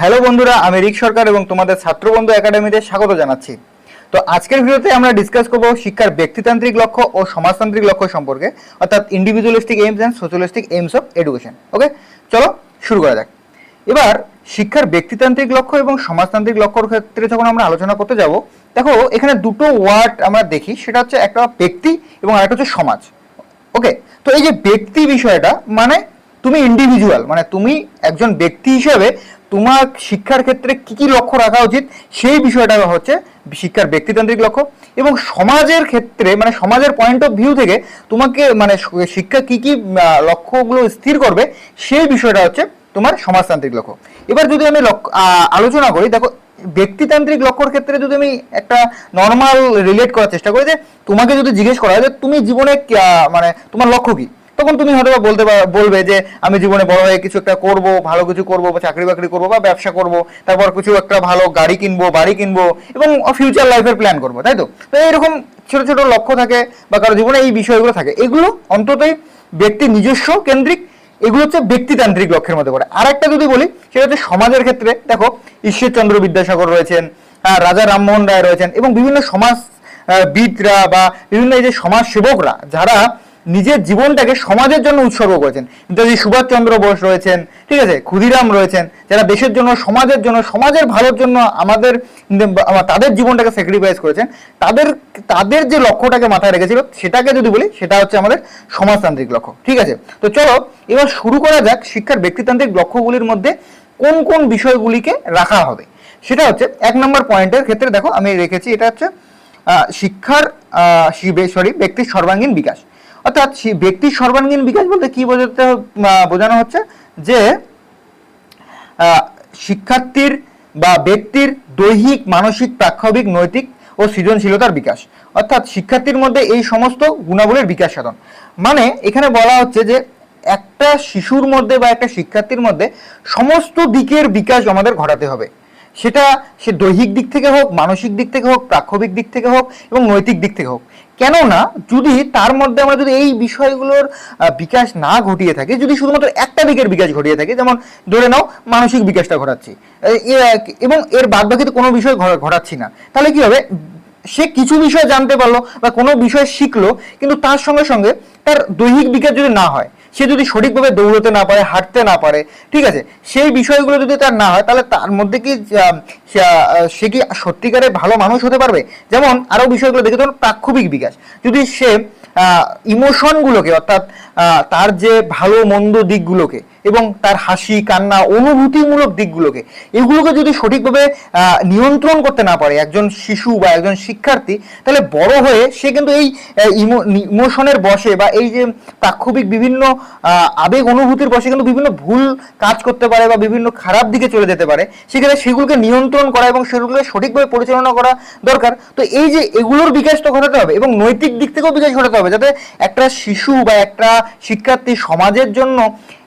Hello বন্ধুরা, আমি রিক সরকার এবং তোমাদের ছাত্রবন্ধু একাডেমিতে স্বাগত জানাচ্ছি। তো আজকের ভিডিওতে আমরা ডিসকাস করব শিক্ষার ব্যক্তিতান্ত্রিক লক্ষ্য ও সমাজতান্ত্রিক লক্ষ্য সম্পর্কে, অর্থাৎ individualistic aims and socialistic aims of education. Okay, চলো শুরু করা যাক। এবার শিক্ষার ব্যক্তিতান্ত্রিক লক্ষ্য এবং সমাজতান্ত্রিক লক্ষ্যর ক্ষেত্রে যখন আমরা আলোচনা করতে যাব, দেখো এখানে দুটো ওয়ার্ড আমরা দেখি, সেটা হচ্ছে একটা ব্যক্তি এবং আরেকটা হচ্ছে সমাজ। ওকে, তো এই যে ব্যক্তি বিষয়টা মানে তুমি ইন্ডিভিজুয়াল, মানে তুমি একজন ব্যক্তি হিসেবে তোমার শিক্ষার ক্ষেত্রে কি কি লক্ষ্য রাখা উচিত সেই বিষয়টা হচ্ছে শিক্ষার ব্যক্তিতান্ত্রিক লক্ষ্য। এবং সমাজের ক্ষেত্রে মানে সমাজের পয়েন্ট অফ ভিউ থেকে তোমাকে মানে শিক্ষা কি কি লক্ষ্যগুলো স্থির করবে সেই বিষয়টা হচ্ছে তোমার সমাজতান্ত্রিক লক্ষ্য। এবার যদি আমি আলোচনা করি, দেখো ব্যক্তিতান্ত্রিক লক্ষ্যর ক্ষেত্রে যদি আমি একটা নর্মাল রিলেট করার চেষ্টা করি, যে তোমাকে যদি জিজ্ঞেস করা হয় যে তুমি জীবনে মানে তোমার লক্ষ্য কি, তখন তুমি হয়তো বলবে যে আমি জীবনে বড় হয়ে কিছু একটা করব, ভালো কিছু করব, বা চাকরি বাকরি করবো বা ব্যবসা করব, তারপর কিছু একটা ভালো গাড়ি কিনবো, বাড়ি কিনবো এবং ফিউচার লাইফের প্ল্যান করবো, তাই তো? তো এইরকম ছোট ছোট লক্ষ্য থাকে বা কারো জীবনে এই বিষয়গুলো থাকে, এগুলো অন্ততই ব্যক্তি নিজস্ব কেন্দ্রিক, এগুলো হচ্ছে ব্যক্তিতান্ত্রিক লক্ষ্যের মধ্যে পড়ে। আর একটা যদি বলি সেটা হচ্ছে সমাজের ক্ষেত্রে, দেখো ঈশ্বরচন্দ্র বিদ্যাসাগর রয়েছেন, রাজা রামমোহন রায় রয়েছেন এবং বিভিন্ন সমাজ বিদরা বা বিভিন্ন এই যে সমাজ সেবকরা যারা নিজের জীবনটাকে সমাজের জন্য উৎসর্গ করেছেন। নেতাজি সুভাষচন্দ্র বোস রয়েছেন, ঠিক আছে, ক্ষুদিরাম রয়েছেন, যারা দেশের জন্য, সমাজের জন্য, সমাজের ভালোর জন্য আমাদের তাদের জীবনটাকে স্যাক্রিফাইস করেছেন। তাদের যে লক্ষ্যটাকে মাথায় রেখেছিল সেটাকে যদি বলি সেটা হচ্ছে আমাদের সমাজতান্ত্রিক লক্ষ্য। ঠিক আছে, তো চলো এবার শুরু করা যাক শিক্ষার ব্যক্তিতান্ত্রিক লক্ষ্যগুলির মধ্যে কোন কোন বিষয়গুলিকে রাখা হবে। সেটা হচ্ছে এক নম্বর পয়েন্টের ক্ষেত্রে দেখো আমি রেখেছি, এটা হচ্ছে শিক্ষার ব্যক্তির সর্বাঙ্গীন বিকাশ। অর্থাৎ ব্যক্তির সর্বাঙ্গীন বিকাশ বলতে কি বোঝানো হচ্ছে যে শিক্ষার্থীর বা ব্যক্তির দৈহিক, মানসিক, প্রাক্ষবিক, নৈতিক ও সৃজনশীলতার বিকাশ। অর্থাৎ শিক্ষার্থীর মধ্যে এই সমস্ত গুণাবলীর বিকাশ সাধন। মানে এখানে বলা হচ্ছে যে একটা শিশুর মধ্যে বা একটা শিক্ষার্থীর মধ্যে সমস্ত দিকের বিকাশ আমাদের ঘটাতে হবে। সেটা সে দৈহিক দিক থেকে হোক, মানসিক দিক থেকে হোক, প্রাক্ষবিক দিক থেকে হোক এবং নৈতিক দিক থেকে হোক। কেননা যদি তার মধ্যে আমরা যদি এই বিষয়গুলোর বিকাশ না ঘটিয়ে থাকি, যদি শুধুমাত্র একটা দিকের বিকাশ ঘটিয়ে থাকি, যেমন ধরে নাও মানসিক বিকাশটা ঘটাচ্ছি এবং এর বাদবাকিতে কোনো বিষয় ঘটাচ্ছি না, তাহলে কি হবে? সে কিছু বিষয় জানতে পারলো বা কোনো বিষয় শিখলো, কিন্তু তার সঙ্গে সঙ্গে তার দৈহিক বিকাশ যদি না হয়, সে যদি সঠিকভাবে দৌড়তে না পারে, হাঁটতে না পারে, ঠিক আছে, সেই বিষয়গুলো যদি তার না হয়, তাহলে তার মধ্যে কি সে কি সত্যিকারে ভালো মানুষ হতে পারবে? যেমন আরো বিষয়গুলো দেখে, ধরুন প্রাক্ষবিক বিকাশ, যদি সে ইমোশনগুলোকে, অর্থাৎ তার যে ভালো মন্দ দিকগুলোকে এবং তার হাসি কান্না অনুভূতিমূলক দিকগুলোকে, এগুলোকে যদি সঠিকভাবে নিয়ন্ত্রণ করতে না পারে একজন শিশু বা একজন শিক্ষার্থী, তাহলে বড় হয়ে সে কিন্তু এই ইমোশনের বশে বা এই যে প্রাক্ষবিক বিভিন্ন আবেগ অনুভূতির বশে কিন্তু বিভিন্ন ভুল কাজ করতে পারে বা বিভিন্ন খারাপ দিকে চলে যেতে পারে। সেক্ষেত্রে সেগুলোকে নিয়ন্ত্রণ করা এবং সেগুলোকে সঠিকভাবে পরিচালনা করা দরকার। তো এই যে এগুলোর বিকাশ তো ঘটাতে হবে এবং নৈতিক দিক থেকেও বিকাশ ঘটাতে হবে, যাতে একটা শিশু বা একটা শিক্ষার্থী সমাজের জন্য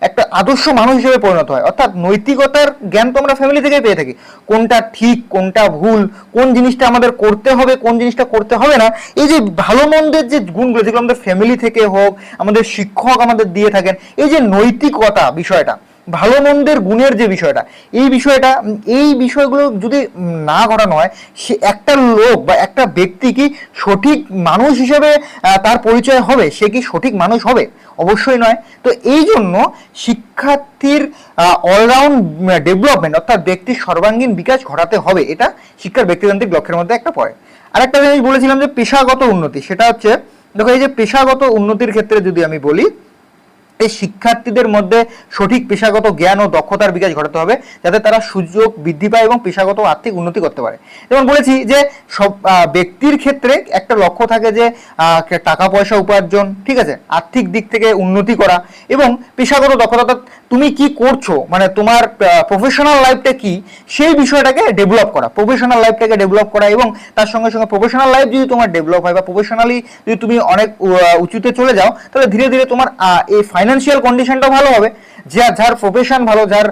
একটা আদর্শ মানুষ হিসেবে পরিণত হয়। অর্থাৎ নৈতিকতার জ্ঞান তো আমরা ফ্যামিলি থেকেই পেয়ে থাকি, কোনটা ঠিক কোনটা ভুল, কোন জিনিসটা আমাদের করতে হবে কোন জিনিসটা করতে হবে না। এই যে ভালো মন্দের যে গুণগুলো, যেগুলো আমাদের ফ্যামিলি থেকে হোক, আমাদের শিক্ষক আমাদের দিয়ে থাকেন, এই যে নৈতিকতা বিষয়টা, ভালো মন্দের গুণের যে বিষয়টা, এই বিষয়গুলো যদি না ঘটানো হয়, সে একটা লোক বা একটা ব্যক্তি কি সঠিক মানুষ হিসেবে তার পরিচয় হবে? সে কি সঠিক মানুষ হবে? অবশ্যই নয়। তো এই জন্য শিক্ষার্থীর অলরাউন্ড ডেভেলপমেন্ট, অর্থাৎ ব্যক্তির সর্বাঙ্গীন বিকাশ ঘটাতে হবে, এটা শিক্ষার ব্যক্তিতান্ত্রিক লক্ষ্যের মধ্যে একটা পড়ে। আরেকটা জিনিস বলেছিলাম যে পেশাগত উন্নতি, সেটা হচ্ছে দেখো এই যে পেশাগত উন্নতির ক্ষেত্রে যদি আমি বলি, এই শিক্ষার্থীদের মধ্যে সঠিক পেশাগত জ্ঞান ও দক্ষতার বিকাশ ঘটাতে হবে, যাতে তারা সুযোগ বৃদ্ধি পায় এবং পেশাগত আর্থিক উন্নতি করতে পারে। যেমন বলেছি যে সব ব্যক্তির ক্ষেত্রে একটা লক্ষ্য থাকে যে টাকা পয়সা উপার্জন, ঠিক আছে, আর্থিক দিক থেকে উন্নতি করা এবং পেশাগত দক্ষতা, তুমি কি করছো মানে তোমার প্রফেশনাল লাইফটা কি, সেই বিষয়টাকে ডেভেলপ করা, প্রফেশনাল লাইফটাকে ডেভেলপ করা। এবং তার সঙ্গে সঙ্গে প্রফেশনাল লাইফ যদি তোমার ডেভেলপ হয় বা প্রফেশনালি যদি তুমি অনেক উঁচুতে চলে যাও, তাহলে ধীরে ধীরে তোমার এই ফাইন্যান্সিয়াল কন্ডিশনটা ভালো হবে। যার প্রফেশন ভালো, যার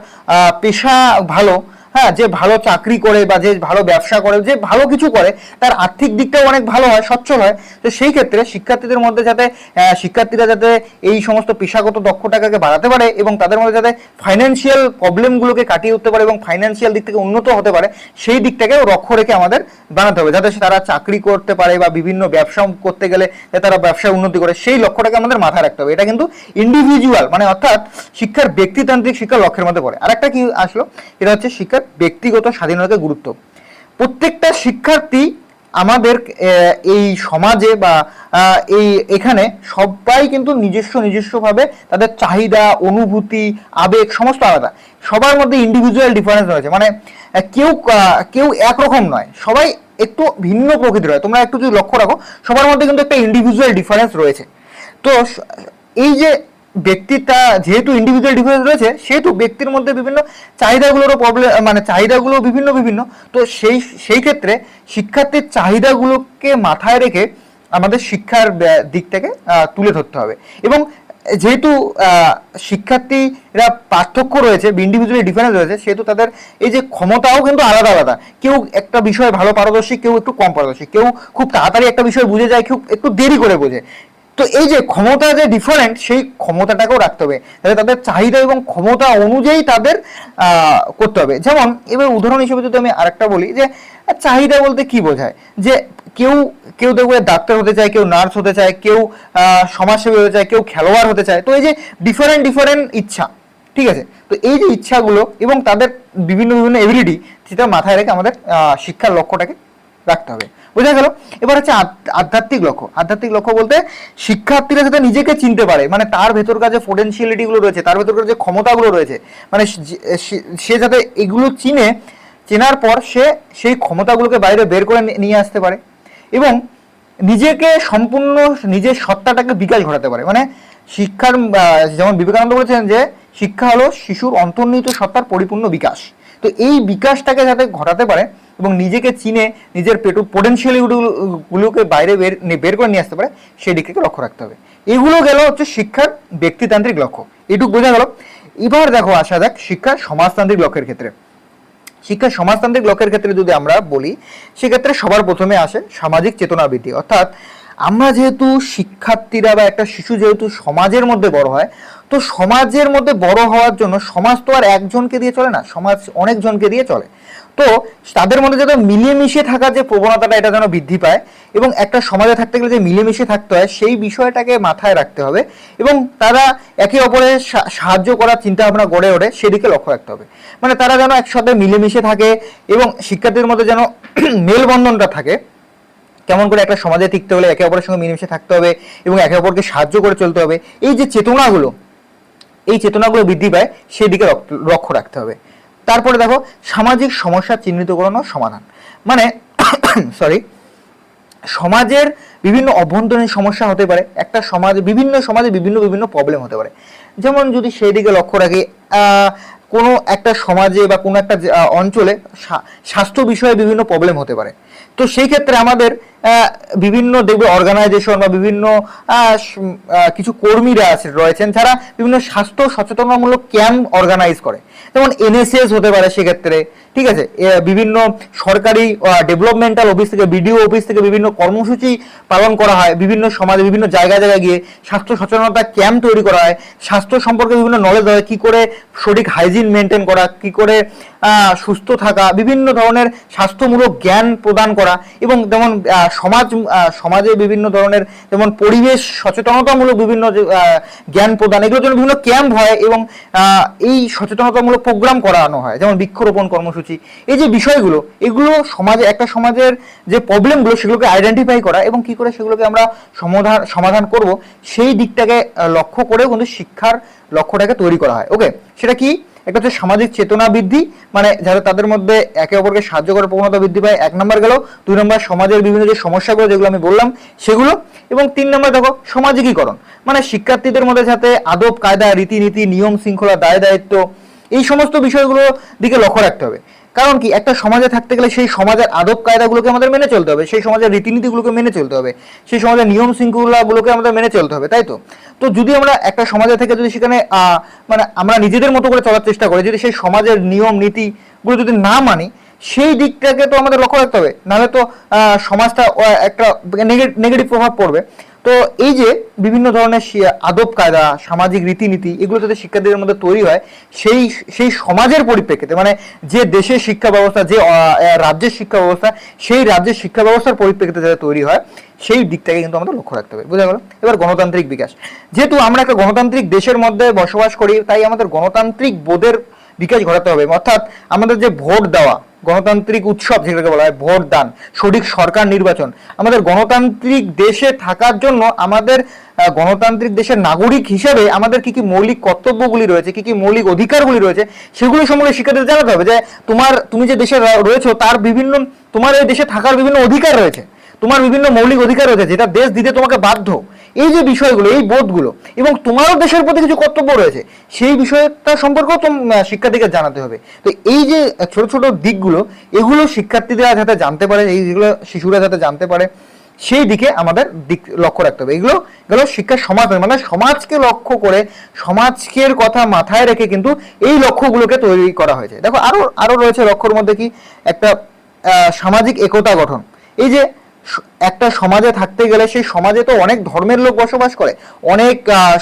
পেশা ভালো, হ্যাঁ, যে ভালো চাকরি করে বা যে ভালো ব্যবসা করে, যে ভালো কিছু করে, তার আর্থিক দিকটাও অনেক ভালো হয়, সচ্ছল হয়। তো সেই ক্ষেত্রে শিক্ষার্থীদের মধ্যে যাতে শিক্ষার্থীরা যাতে এই সমস্ত পেশাগত দক্ষতাকে বাড়াতে পারে এবং তাদের মধ্যে যাতে ফাইন্যান্সিয়াল প্রবলেমগুলোকে কাটিয়ে উঠতে পারে এবং ফাইন্যান্সিয়াল দিক থেকে উন্নত হতে পারে, সেই দিকটাকেও লক্ষ্য রেখে আমাদের বানাতে হবে, যাতে তারা চাকরি করতে পারে বা বিভিন্ন ব্যবসা করতে গেলে যাতে তারা ব্যবসায় উন্নতি করে, সেই লক্ষ্যটাকে আমাদের মাথায় রাখতে হবে। এটা কিন্তু ইন্ডিভিজুয়াল মানে অর্থাৎ শিক্ষার ব্যক্তিতান্ত্রিক শিক্ষার লক্ষ্যের মধ্যে পড়ে। আরেকটা কি আসলো, এটা হচ্ছে শিক্ষার ব্যক্তিগত স্বাধীনতার গুরুত্ব। প্রত্যেকটা শিক্ষার্থী আমাদের এই সমাজে বা এখানে সবাই কিন্তু নিজস্বভাবে তাদের চাহিদা, অনুভূতি, আবেগ সমস্ত আলাদা। সবার মধ্যে ইন্ডিভিজুয়াল ডিফারেন্স রয়েছে, মানে কেউ একরকম নয়, সবাই একটু ভিন্ন প্রকৃতির হয়। তোমরা একটু যদি লক্ষ্য রাখো, সবার মধ্যে কিন্তু একটা ইন্ডিভিজুয়াল ডিফারেন্স রয়েছে। তো এই যে ব্যক্তিটা যেহেতু ইন্ডিভিজুয়াল ডিফারেন্স রয়েছে, সেহেতু ব্যক্তির মধ্যে বিভিন্ন চাহিদাগুলোরও প্রবলেম, মানে চাহিদাগুলো বিভিন্ন। তো সেই ক্ষেত্রে শিক্ষার্থীর চাহিদাগুলোকে মাথায় রেখে আমাদের শিক্ষার দিক থেকে তুলে ধরতে হবে। এবং যেহেতু শিক্ষার্থীরা পার্থক্য রয়েছে, ইন্ডিভিজুয়ালি ডিফারেন্স রয়েছে, সেহেতু তাদের এই যে ক্ষমতাও কিন্তু আলাদা। কেউ একটা বিষয়ে ভালো পারদর্শী, কেউ একটু কম পারদর্শী, কেউ খুব তাড়াতাড়ি একটা বিষয় বুঝে যায়, কেউ একটু দেরি করে বোঝে। তো এই যে ক্ষমতা যে ডিফারেন্ট, সেই ক্ষমতাটাকেও রাখতে হবে, তাহলে তাদের চাহিদা এবং ক্ষমতা অনুযায়ী তাদের করতে হবে। যেমন এবার উদাহরণ হিসেবে যদি আমি আরেকটা বলি, যে চাহিদা বলতে কি বোঝায়, যে কেউ দেখবে ডাক্তার হতে চায়, কেউ নার্স হতে চায়, কেউ সমাজসেবী হতে চায়, কেউ খেলোয়াড় হতে চায়। তো এই যে ডিফারেন্ট ইচ্ছা, ঠিক আছে, তো এই যে ইচ্ছাগুলো এবং তাদের বিভিন্ন এবিলিটি, সেটা মাথায় রেখে আমাদের শিক্ষার লক্ষ্যটাকে রাখতে হবে। বোঝা গেল? এবার হচ্ছে আধ্যাত্মিক লক্ষ্য বলতে শিক্ষার্থীরা যাতে নিজেকে চিনতে পারে, মানে তার ভেতরকার যে পোটেনশিয়ালিটি গুলো রয়েছে, তার ভেতরকার যে ক্ষমতাগুলো রয়েছে, মানে সে যাতে এগুলো চেনার পর সে সেই ক্ষমতাগুলোকে বাইরে বের করে নিয়ে আসতে পারে এবং নিজেকে সম্পূর্ণ নিজের সত্তাটাকে বিকাশ ঘটাতে পারে। মানে শিক্ষার যেমন বিবেকানন্দ বলেছেন যে শিক্ষা হলো শিশুর অন্তর্নিহিত সত্তার পরিপূর্ণ বিকাশ। তো এই বিকাশটাকে যাতে ঘটাতে পারে এবং নিজেকে চিনে নিজের গুলোকে বাইরে বের করে নিয়ে আসতে পারে, সেই দিক থেকে লক্ষ্য রাখতে হবে। এগুলো গেল হচ্ছে শিক্ষার ব্যক্তিতান্ত্রিক লক্ষ্য, এটুকু বোঝা গেল। এবার দেখো আসা যাক শিক্ষার সমাজতান্ত্রিক লক্ষ্যের ক্ষেত্রে। শিক্ষার সমাজতান্ত্রিক লক্ষ্যের ক্ষেত্রে যদি আমরা বলি, সেক্ষেত্রে সবার প্রথমে আসে সামাজিক চেতনা বৃদ্ধি। অর্থাৎ আমরা যেহেতু শিক্ষার্থীরা বা একটা শিশু যেহেতু সমাজের মধ্যে বড় হয়, তো সমাজের মধ্যে বড় হওয়ার জন্য সমাজ তো আর একজনকে দিয়ে চলে না, সমাজ অনেকজনকে দিয়ে চলে। তো তাদের মধ্যে যাতে মিলেমিশে থাকার যে প্রবণতাটা, এটা যেন বৃদ্ধি পায় এবং একটা সমাজে থাকতে গেলে যে মিলেমিশে থাকতে হয়, সেই বিষয়টাকে মাথায় রাখতে হবে এবং তারা একে অপরের সাহায্য করার চিন্তা ভাবনা গড়ে ওঠে, সেদিকে লক্ষ্য রাখতে হবে। মানে তারা যেন একসাথে মিলেমিশে থাকে এবং শিক্ষার্থীদের মধ্যে যেন মেলবন্ধনটা থাকে। কেমন করে একটা সমাজে টিকতে হলে একে অপরের সঙ্গে মিলেমিশে থাকতে হবে এবং একে অপরকে সাহায্য করে চলতে হবে, এই যে চেতনাগুলো বৃদ্ধি পায়, সেদিকে লক্ষ্য রাখতে হবে। তারপরে দেখো সামাজিক সমস্যা চিহ্নিতকরণ ও সমাধান। মানে সমাজের বিভিন্ন অভ্যন্তরীণ সমস্যা হতে পারে, একটা সমাজে বিভিন্ন প্রবলেম হতে পারে। যেমন যদি সেই দিকে লক্ষ্য রাখি, কোনো একটা সমাজে বা কোনো একটা অঞ্চলে স্বাস্থ্য বিষয়ে বিভিন্ন প্রবলেম হতে পারে। তো সেই ক্ষেত্রে আমাদের বিভিন্ন দেখবে অর্গানাইজেশন বা বিভিন্ন কিছু কর্মীরা রয়েছেন যারা বিভিন্ন স্বাস্থ্য সচেতনতামূলক ক্যাম্প অর্গানাইজ করে, যেমন এনএসএস হতে পারে সেক্ষেত্রে, ঠিক আছে। বিভিন্ন সরকারি ডেভেলপমেন্টাল অফিস থেকে, বিডিও অফিস থেকে বিভিন্ন কর্মসূচি পালন করা হয়, বিভিন্ন সমাজে বিভিন্ন জায়গায় গিয়ে স্বাস্থ্য সচেতনতা ক্যাম্প তৈরি করা হয়, স্বাস্থ্য সম্পর্কে বিভিন্ন নলেজ হয়, কি করে সঠিক হাইজিন মেনটেন করা, কি করে সুস্থ থাকা, বিভিন্ন ধরনের স্বাস্থ্যমূলক জ্ঞান প্রদান করা এবং যেমন সমাজে বিভিন্ন ধরনের যেমন পরিবেশ সচেতনতামূলক বিভিন্ন জ্ঞান প্রদান, এগুলোর জন্য বিভিন্ন ক্যাম্প হয় এবং এই সচেতনতামূলক প্রোগ্রাম করানো হয়, যেমন বৃক্ষরোপণ কর্মসূচি। এই যে বিষয়গুলো, এগুলো একটা সমাজের যে প্রবলেমগুলো, সেগুলোকে আইডেন্টিফাই করা এবং কি করে সেগুলোকে আমরা সমাধান করব, সেই দিকটাকে লক্ষ্য করেও কিন্তু শিক্ষার লক্ষ্যটাকে তৈরি করা হয়। ওকে, সেটা কি? একটা হচ্ছে সামাজিক চেতনা বৃদ্ধি, মানে যাতে তাদের মধ্যে একে অপরকে সাহায্য করার প্রবণতা বৃদ্ধি পায়, 1 নম্বর গেল। 2 নম্বর সমাজের বিভিন্ন যে সমস্যাগুলো যেগুলো আমি বললাম সেগুলো, এবং 3 নম্বর দেখো সামাজিকীকরণ, মানে শিক্ষার্থীদের মধ্যে যাতে আদব কায়দা, রীতিনীতি, নিয়ম শৃঙ্খলা, দায় দায়িত্ব, এই সমস্ত বিষয়গুলো দিকে লক্ষ্য রাখতে হবে। কারণ কি, একটা সমাজে থাকতে গেলে সেই সমাজের আদব কায়দাগুলোকে আমাদের মেনে চলতে হবে, সেই সমাজের রীতিনীতিগুলোকে মেনে চলতে হবে, সেই সমাজের নিয়ম শৃঙ্খলাগুলোকে আমাদের মেনে চলতে হবে, তাই তো? তো যদি আমরা একটা সমাজে থেকে যদি সেখানে মানে আমরা নিজেদের মতো করে চলার চেষ্টা করি, যদি সেই সমাজের নিয়ম নীতি গুলো যদি না মানি, সেই দিকটাকে তো আমাদের লক্ষ্য রাখতে হবে, নাহলে তো সমাজটা একটা নেগেটিভ প্রভাব পড়বে। তো এই যে বিভিন্ন ধরনের আদব কায়দা, সামাজিক রীতিনীতি, এগুলো যাতে শিক্ষার্থীদের মধ্যে তৈরি হয়, সেই সেই সমাজের পরিপ্রেক্ষিতে, মানে যে দেশের শিক্ষা ব্যবস্থা, যে রাজ্যের শিক্ষা ব্যবস্থা, সেই রাজ্যের শিক্ষা ব্যবস্থার পরিপ্রেক্ষিতে যাতে তৈরি হয়, সেই দিকটাকে কিন্তু আমাদের লক্ষ্য রাখতে হবে। বোঝা গেল? এবার গণতান্ত্রিক বিকাশ, যেহেতু আমরা একটা গণতান্ত্রিক দেশের মধ্যে বসবাস করি, তাই আমাদের গণতান্ত্রিক বোধের বিকাশ ঘটাতে হবে। অর্থাৎ আমাদের যে ভোট দেওয়া, গণতান্ত্রিক উৎসব যেটাকে বলা হয়, ভোট দান, সঠিক সরকার নির্বাচন, আমাদের গণতান্ত্রিক দেশে থাকার জন্য আমাদের গণতান্ত্রিক দেশের নাগরিক হিসেবে আমাদের কি কি মৌলিক কর্তব্যগুলি রয়েছে, কি কি মৌলিক অধিকারগুলি রয়েছে, সেগুলি সম্পর্কে শিক্ষার্থীদের জানাতে হবে। যে তুমি যে দেশে রয়েছো, তার বিভিন্ন, তোমার এই দেশে থাকার বিভিন্ন অধিকার রয়েছে, তোমার বিভিন্ন মৌলিক অধিকার রয়েছে, যেটা দেশ দিতে তোমাকে বাধ্য। এই যে বিষয়গুলো, এই বোধগুলো, এবং তোমারও দেশের প্রতি কিছু কর্তব্য রয়েছে, সেই বিষয়টা সম্পর্কেও শিক্ষার্থীকে জানাতে হবে। তো এই যে ছোট ছোট দিকগুলো, এগুলো শিক্ষার্থীরা যাতে জানতে পারে, এই যেগুলো শিশুরা যাতে জানতে পারে, সেই দিকে আমাদের দিক লক্ষ্য রাখতে হবে। এগুলো গেল শিক্ষার সমাজ, মানে সমাজকে লক্ষ্য করে, সমাজের কথা মাথায় রেখে কিন্তু এই লক্ষ্যগুলোকে তৈরি করা হয়েছে। দেখো আরো রয়েছে লক্ষ্যর মধ্যে কি, একটা সামাজিক একতা গঠন। এই যে একটা সমাজে থাকতে গেলে, সেই সমাজে তো অনেক ধর্মের লোক বসবাস করে, অনেক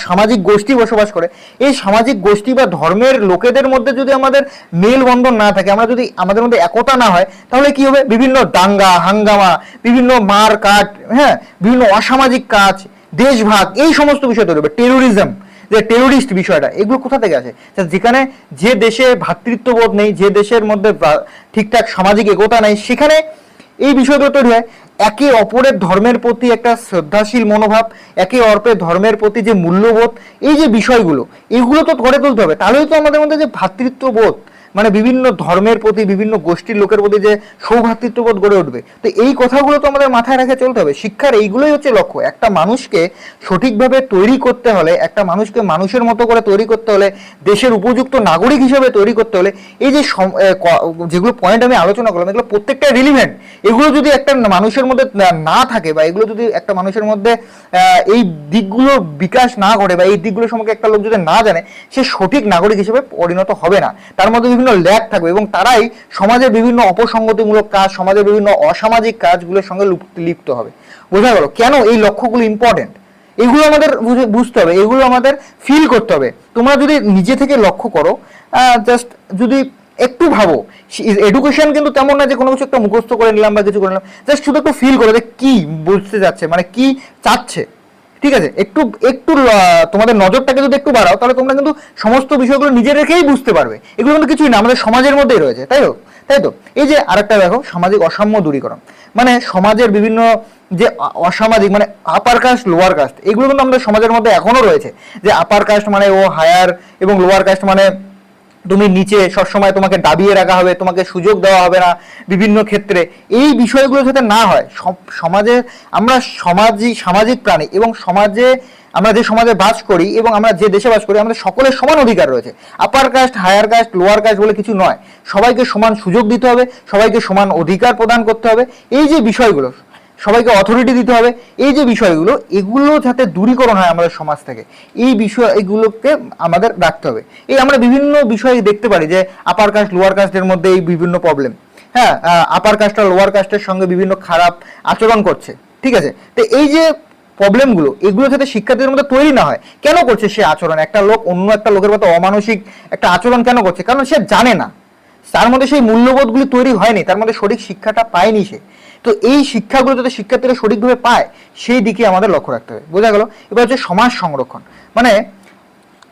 সামাজিক গোষ্ঠী বসবাস করে। এই সামাজিক গোষ্ঠী বা ধর্মের লোকেদের মধ্যে যদি আমাদের মেলবন্ধন না থাকে, আমরা যদি আমাদের মধ্যে একতা না হয়, তাহলে কি হবে? বিভিন্ন দাঙ্গা হাঙ্গামা, বিভিন্ন মার কাট, হ্যাঁ, বিভিন্ন অসামাজিক কাজ, দেশভাগ, এই সমস্ত বিষয় তৈরি হবে। টেরোরিজম, যে টেরোরিস্ট বিষয়টা, এগুলো কোথা থেকে আসে? যেখানে যে দেশে ভ্রাতৃত্ববোধ নেই, যে দেশের মধ্যে ঠিকঠাক সামাজিক একতা নেই, সেখানে এই বিষয়গুলো তৈরি হয়। একে অপরের ধর্মের প্রতি একটা শ্রদ্ধাশীল মনোভাব, একে অপরের ধর্মের প্রতি যে মূল্যবোধ, এই যে বিষয়গুলো, এগুলো তো গড়ে তুলতে হবে। তাহলেই তো আমাদের মধ্যে যে ভ্রাতৃত্ববোধ, মানে বিভিন্ন ধর্মের প্রতি, বিভিন্ন গোষ্ঠীর লোকের প্রতি যে সৌভ্রাতৃত্ববোধ গড়ে উঠবে। তো এই কথাগুলো তো আমাদের মাথায় রেখে চলতে হবে। শিক্ষার এইগুলোই হচ্ছে লক্ষ্য। একটা মানুষকে সঠিকভাবে তৈরি করতে হলে, একটা মানুষকে মানুষের মতো করে তৈরি করতে হলে, দেশের উপযুক্ত নাগরিক হিসেবে তৈরি করতে হলে, এই যে যেগুলো পয়েন্ট আমি আলোচনা করলাম, এগুলো প্রত্যেকটা রিলিভেন্ট। এগুলো যদি একটা মানুষের মধ্যে না থাকে, বা এগুলো যদি একটা মানুষের মধ্যে এই দিকগুলো বিকাশ না ঘটে, বা এই দিকগুলো সম্পর্কে একটা লোক যদি না জানে, সে সঠিক নাগরিক হিসেবে পরিণত হবে না। তার মধ্যে বিভিন্ন ল্যাগ থাকবে, এবং তারাই সমাজের বিভিন্ন অপসংগতিমূলক কাজ, সমাজের বিভিন্ন অসামাজিক কাজগুলোর সঙ্গে লিপ্ত হবে। বোঝা গেল কেন এই লক্ষ্যগুলো ইম্পর্টেন্ট? এগুলো আমাদের বুঝতে হবে, এগুলো আমাদের ফিল করতে হবে। তোমরা যদি নিজে থেকে লক্ষ্য করো, জাস্ট যদি একটু ভাবো, এডুকেশন কিন্তু তেমন না যে কোনো কিছু একটা মুখস্থ করে নিলাম বা কিছু করে নিলাম, জাস্ট শুধু একটু ফিল করো যে কি বুঝতে যাচ্ছে, মানে কি চাচ্ছে। ঠিক আছে, একটু একটু তোমাদের নজরটাকে যদি একটু বাড়াও, তাহলে তোমরা কিন্তু সমস্ত বিষয়গুলো নিজে রেখেই বুঝতে পারবে। এগুলো কিন্তু কিছুই না, আমাদের সমাজের মধ্যেই রয়েছে, তাই তো। এই যে আরেকটা দেখো, সামাজিক অসাম্য দূরীকরণ, মানে সমাজের বিভিন্ন যে অসামাজিক, মানে আপার কাস্ট লোয়ার কাস্ট, এগুলো কিন্তু আমাদের সমাজের মধ্যে এখনো রয়েছে। যে আপার কাস্ট মানে ও হায়ার, এবং লোয়ার কাস্ট মানে তুমি নিচে, সবসময় তোমাকে দাবিয়ে রাখা হবে, তোমাকে সুযোগ দেওয়া হবে না বিভিন্ন ক্ষেত্রে। এই বিষয়গুলো যাতে না হয়, সমাজে আমরা সামাজিক প্রাণী, এবং সমাজে আমরা যে সমাজে বাস করি এবং আমরা যে দেশে বাস করি, আমাদের সকলের সমান অধিকার রয়েছে। Upper caste, higher caste, lower caste বলে কিছু নয়। সবাইকে সমান সুযোগ দিতে হবে, সবাইকে সমান অধিকার প্রদান করতে হবে। এই যে বিষয়গুলো, সবাইকে অথরিটি দিতে হবে, এই যে বিষয়গুলো, এগুলো যাতে দূরীকরণ হয় আমাদের সমাজ থেকে, এই বিষয় এগুলোকে আমাদের রাখতে হবে। এই আমরা বিভিন্ন বিষয় দেখতে পারি যে আপার কাস্ট লোয়ার কাস্টের মধ্যে এই বিভিন্ন প্রবলেম, হ্যাঁ, আপার কাস্ট আর লোয়ার কাস্টের সঙ্গে বিভিন্ন খারাপ আচরণ করছে। ঠিক আছে, তো এই যে প্রবলেমগুলো, এগুলো যাতে শিক্ষার্থীদের মধ্যে তৈরি না হয়। কেন করছে সে আচরণ? একটা লোক অন্য একটা লোকের মতো অমানসিক একটা আচরণ কেন করছে? কারণ সে জানে না, তার মধ্যে সেই মূল্যবোধগুলি তৈরি হয়নি, তার মধ্যে সঠিক শিক্ষাটা পায়নি সে। তো এই শিক্ষাগুলো যাতে শিক্ষার্থীরা সঠিকভাবে পায়, সেই দিকে আমাদের লক্ষ্য রাখতে হবে। বোঝা গেল? এবার হচ্ছে সমাজ সংরক্ষণ, মানে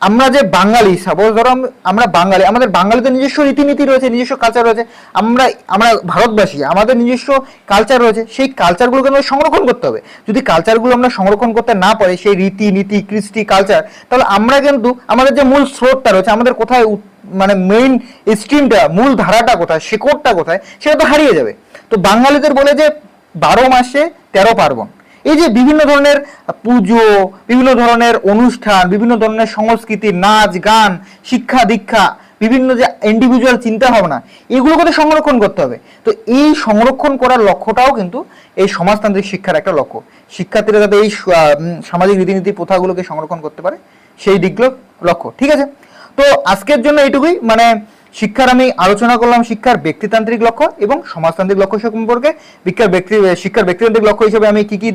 আমরা যে বাঙালি, সাপোজ ধরো আমরা বাঙালি, আমাদের বাঙালিদের নিজস্ব রীতিনীতি রয়েছে, নিজস্ব কালচার রয়েছে। আমরা ভারতবাসী, আমাদের নিজস্ব কালচার রয়েছে। সেই কালচারগুলোকে আমাদের সংরক্ষণ করতে হবে। যদি কালচারগুলো আমরা সংরক্ষণ করতে না পারি, সেই রীতিনীতি, কৃষ্টি, কালচার, তাহলে আমরা কিন্তু আমাদের যে মূল স্রোতটা রয়েছে, আমাদের কোথায় মানে মেইন স্ট্রিমটা, মূল ধারাটা কোথায়, শেকড়টা কোথায়, সেটা তো হারিয়ে যাবে। তো বাঙালিদের বলে যে 12 মাসে 13 পার্বণ, এই যে বিভিন্ন ধরনের পুজো, বিভিন্ন ধরনের অনুষ্ঠান, বিভিন্ন ধরনের সংস্কৃতি, নাচ গান, শিক্ষা দীক্ষা, বিভিন্ন যে ইন্ডিভিজুয়াল চিন্তা ভাবনা, এগুলোকে সংরক্ষণ করতে হবে। তো এই সংরক্ষণ করার লক্ষ্যটাও কিন্তু এই সমাজতান্ত্রিক শিক্ষার একটা লক্ষ্য। শিক্ষার্থীরা যাতে এই সামাজিক রীতিনীতি প্রথাগুলোকে সংরক্ষণ করতে পারে, সেই দিকগুলো লক্ষ্য। ঠিক আছে, তো আজকের জন্য এইটুকুই। মানে শিক্ষার আমি আলোচনা করলাম শিক্ষার ব্যক্তিতান্ত্রিক লক্ষ্য এবং সমাজতান্ত্রিক লক্ষ্য সম্পর্কে। শিক্ষার ব্যক্তিতান্ত্রিক লক্ষ্য হিসেবে আমি কি কি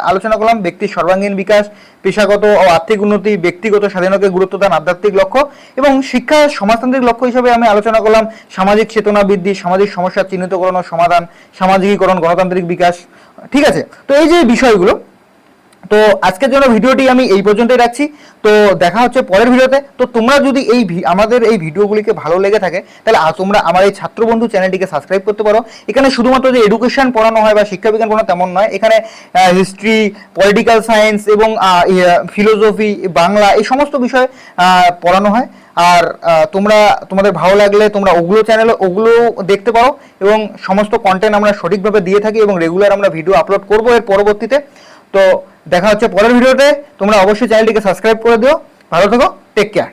আলোচনা করলাম, ব্যক্তির সর্বাঙ্গীন বিকাশ, পেশাগত ও আর্থিক উন্নতি, ব্যক্তিগত স্বাধীনতাকে গুরুত্ব দান, আধ্যাত্মিক লক্ষ্য। এবং শিক্ষার সমাজতান্ত্রিক লক্ষ্য হিসেবে আমি আলোচনা করলাম সামাজিক চেতনা বৃদ্ধি, সামাজিক সমস্যা চিহ্নিতকরণ ও সমাধান, সামাজিকীকরণ, গণতান্ত্রিক বিকাশ। ঠিক আছে, তো এই যে বিষয়গুলো, তো আজকের জন্য ভিডিওটি আমি এই পর্যন্তই রাখছি। তো দেখা হচ্ছে পরের ভিডিওতে। তো তোমরা যদি আমাদের এই ভিডিওগুলিকে ভালো লেগে থাকে তাহলে তোমরা আমার এই ছাত্রবন্ধু চ্যানেলটিকে সাবস্ক্রাইব করতে পারো। এখানে শুধুমাত্র যে এডুকেশন পড়ানো হয় বা শিক্ষাবিজ্ঞান পড়ানো তেমন নয়, এখানে হিস্ট্রি, পলিটিক্যাল সায়েন্স এবং ফিলোসফি, বাংলা, এই সমস্ত বিষয় পড়ানো হয়। আর তোমাদের ভালো লাগলে তোমরা ওগুলো দেখতে পারো, এবং সমস্ত কন্টেন্ট আমরা সঠিকভাবে দিয়ে থাকি এবং রেগুলার আমরা ভিডিও আপলোড করবো এর পরবর্তীতে। তো দেখা হচ্ছে পরের ভিডিওতে। তোমরা অবশ্যই চ্যানেলটিকে সাবস্ক্রাইব করে দিও। ভালো থেকো, টেক কেয়ার।